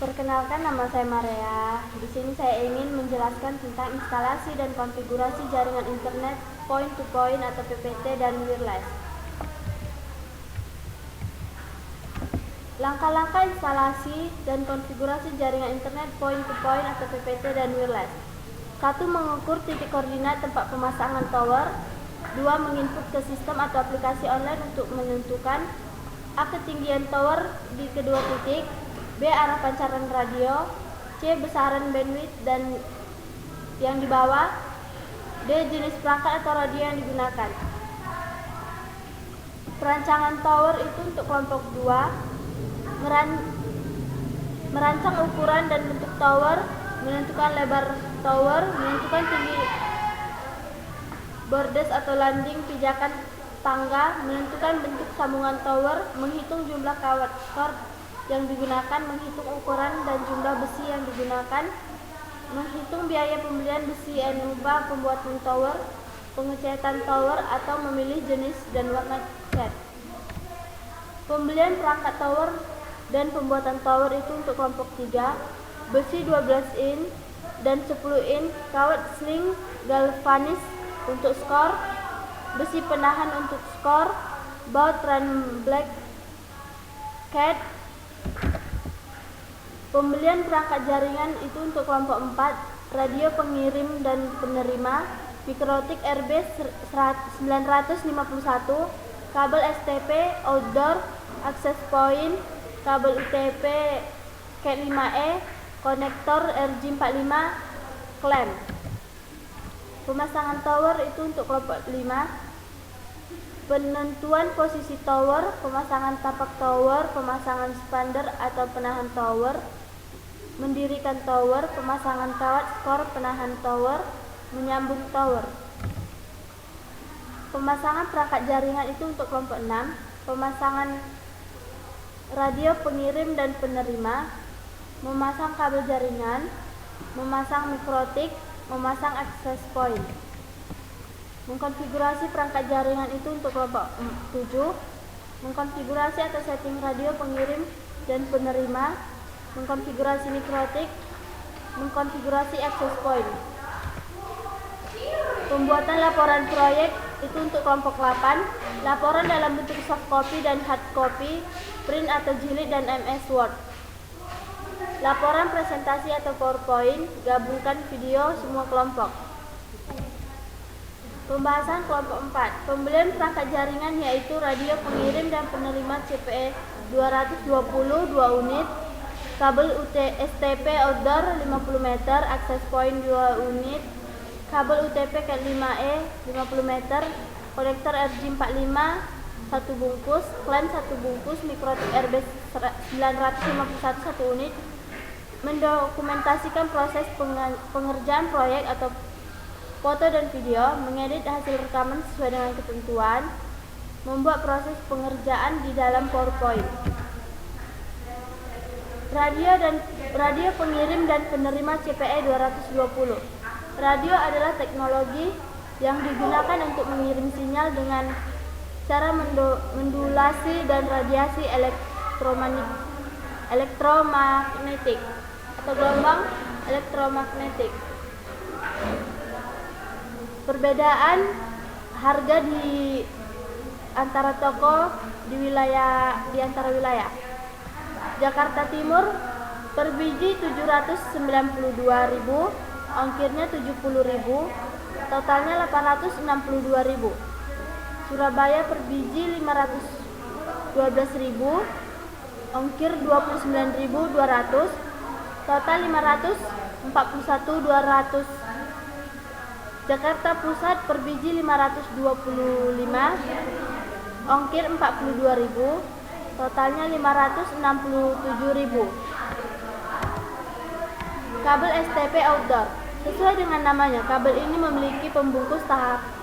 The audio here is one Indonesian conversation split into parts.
Perkenalkan, nama saya Maria. Di sini saya ingin menjelaskan tentang instalasi dan konfigurasi jaringan internet point to point atau PPT dan wireless. Langkah-langkah instalasi dan konfigurasi jaringan internet point to point atau PPT dan wireless. 1. Mengukur titik koordinat tempat pemasangan tower. 2. Menginput ke sistem atau aplikasi online untuk menentukan A. Ketinggian tower di kedua titik, B. Arah pancaran radio, C. Besaran bandwidth dan yang di bawah, D. Jenis perangkat atau radio yang digunakan. Perancangan tower itu untuk kelompok 2, merancang ukuran dan bentuk tower, menentukan lebar tower, menentukan tinggi bordes atau landing, pijakan tangga, menentukan bentuk sambungan tower, menghitung jumlah kawat cord yang digunakan, menghitung ukuran dan jumlah besi yang digunakan, menghitung biaya pembelian besi enuba, pembuatan tower, pengecatan tower atau memilih jenis dan warna cat. Pembelian perangkat tower dan pembuatan tower itu untuk kelompok 3, besi 12 in dan 10 in, kawat sling galvanis untuk skor, besi penahan untuk skor, baut run black cat. Pembelian perangkat jaringan itu untuk kelompok 4, radio pengirim dan penerima, mikrotik RB 951, kabel STP outdoor, access point, kabel UTP Cat 5E, konektor RJ45, clamp. Pemasangan tower itu untuk kelompok 5, penentuan posisi tower, pemasangan tapak tower, pemasangan spander atau penahan tower, mendirikan tower, pemasangan kawat skor penahan tower, menyambung tower. Pemasangan perangkat jaringan itu untuk kelompok 6, pemasangan radio pengirim dan penerima, memasang kabel jaringan, memasang mikrotik, memasang access point. Mengkonfigurasi perangkat jaringan itu untuk kelompok 7, mengkonfigurasi atau setting radio pengirim dan penerima, mengkonfigurasi mikrotik, mengkonfigurasi access point. Pembuatan laporan proyek itu untuk kelompok 8, laporan dalam bentuk soft copy dan hard copy, print atau jilid dan MS Word. Laporan presentasi atau PowerPoint, gabungkan video semua kelompok. Pembahasan kelompok 4, pembelian perangkat jaringan yaitu radio pengirim dan penerima CPE 220 2 unit, kabel STP outdoor 50 meter, access point 2 unit, kabel UTP Cat 5E 50 meter, konektor RJ45 1 bungkus, clamp 1 bungkus, mikrotik RB 951 1 unit. Mendokumentasikan proses pengerjaan proyek atau foto dan video, mengedit hasil rekaman sesuai dengan ketentuan, membuat proses pengerjaan di dalam PowerPoint. Radio pengirim dan penerima CPE 220. Radio adalah teknologi yang digunakan untuk mengirim sinyal dengan cara mendulasi dan radiasi elektromagnetik atau gelombang elektromagnetik. Perbedaan harga di antara toko di antara wilayah. Jakarta Timur per biji 792.000, ongkirnya 70.000, totalnya 862.000. Surabaya per biji 512.000, ongkir 29.200, total 541.200. Jakarta Pusat per biji 525, ongkir 42.000, totalnya 567.000. Kabel STP outdoor. Sesuai dengan namanya, kabel ini memiliki pembungkus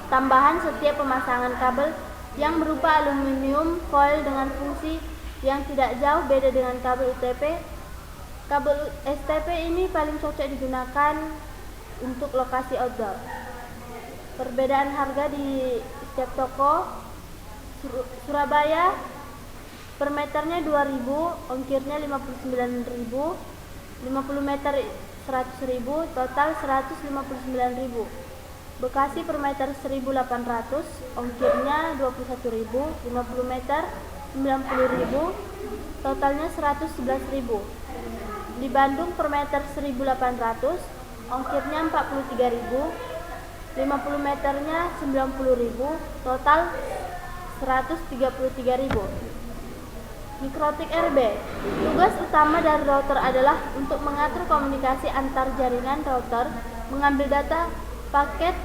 tambahan setiap pemasangan kabel yang berupa aluminium foil dengan fungsi yang tidak jauh beda dengan kabel UTP. Kabel STP ini paling cocok digunakan untuk lokasi outdoor. Perbedaan harga di setiap toko. Surabaya Per meternya 2.000, ongkirnya 59.000. 50 meter 100.000, total 159.000. Bekasi per meter 1.800, ongkirnya 21.000. 50 meter 90.000, totalnya 111.000. Di Bandung per meter 1.800, ongkirnya 43.000. 50 meternya 90.000, total 133.000. Mikrotik RB. Tugas utama dari router adalah untuk mengatur komunikasi antar jaringan router, mengambil data paket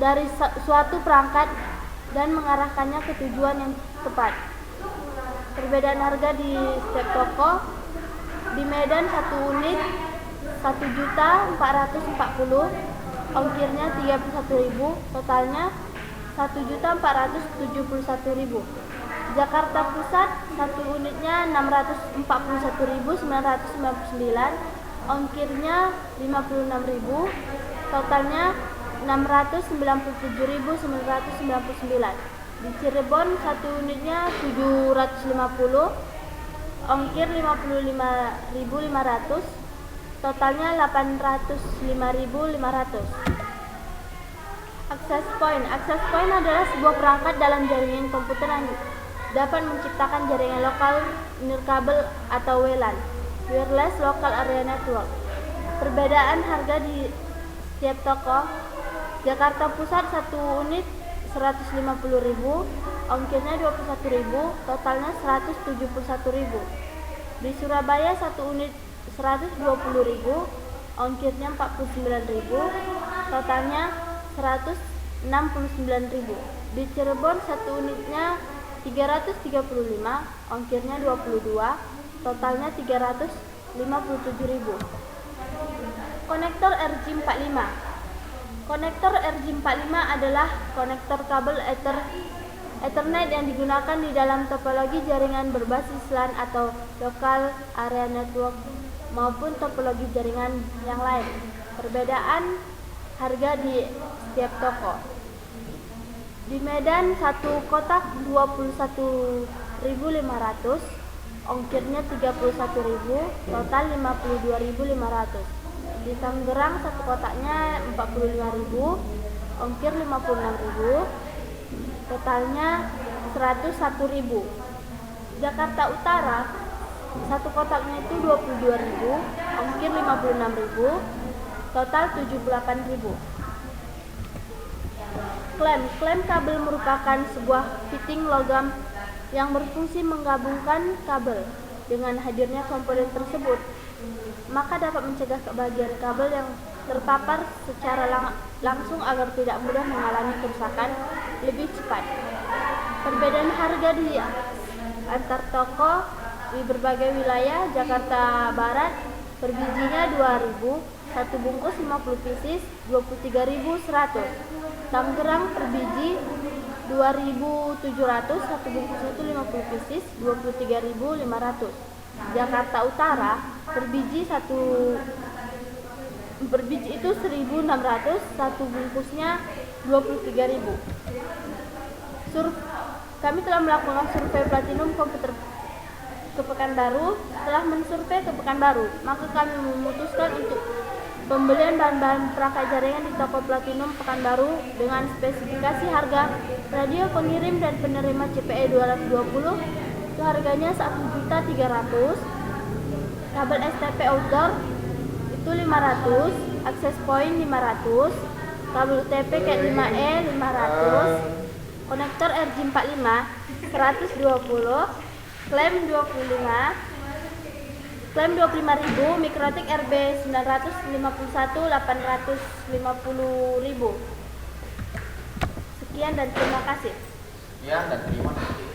dari suatu perangkat dan mengarahkannya ke tujuan yang tepat. Perbedaan harga di setiap toko. Di Medan 1 unit 1.440.000, ongkirnya 31.000, totalnya 1.471.000. Jakarta Pusat 1 unitnya 641.999, ongkirnya 56.000, totalnya 697.999. Di Cirebon 1 unitnya 750, ongkir 55.500, totalnya 805.500. Access point. Access point adalah sebuah perangkat dalam jaringan komputer yang dapat menciptakan jaringan lokal nirkabel atau WLAN, Wireless Local Area Network. Perbedaan harga di setiap toko. Jakarta Pusat 1 unit 150.000, ongkirnya 21.000, totalnya 171.000. Di Surabaya 1 unit 120.000, ongkirnya 49.000, totalnya 169.000. Di Cirebon 1 unitnya 335, ongkirnya 22, totalnya 357.000. Konektor RJ45. Konektor RJ45 adalah konektor kabel Ethernet yang digunakan di dalam topologi jaringan berbasis LAN atau Local Area Network maupun topologi jaringan yang lain. Perbedaan harga di setiap toko. Di Medan 1 kotak 21.500, ongkirnya 31.000, total 52.500. Di Tangerang 1 kotaknya 45.000, ongkir 56.000, totalnya 101.000. Jakarta Utara 1 kotaknya itu 22.000, ongkir 56.000, total 78.000. Klem kabel merupakan sebuah fitting logam yang berfungsi menggabungkan kabel. Dengan hadirnya komponen tersebut, maka dapat mencegah kebagian kabel yang terpapar secara langsung agar tidak mudah mengalami kerusakan lebih cepat. Perbedaan harga di antar toko di berbagai wilayah. Jakarta Barat per bijinya 2.000, 1 bungkus 50 pieces 23.100. Tangerang per biji 2.700, 1 bungkus itu 50 pieces 23.500. Jakarta Utara per biji itu 1.600, 1 bungkusnya 23.000. Kami telah melakukan survei Platinum komputer ke Pekanbaru. Setelah mensurvei ke Pekanbaru, maka kami memutuskan untuk pembelian bahan-bahan perangkat jaringan di toko Platinum Pekanbaru dengan spesifikasi harga radio pengirim dan penerima CPE 220 itu harganya 1.300.000, kabel STP outdoor itu 500, access point 500, kabel UTP Cat 5E 500, konektor RJ45 120, klem 25.000, mikrotik RB 951 850.000. Sekian dan terima kasih. Ya, dan terima kasih.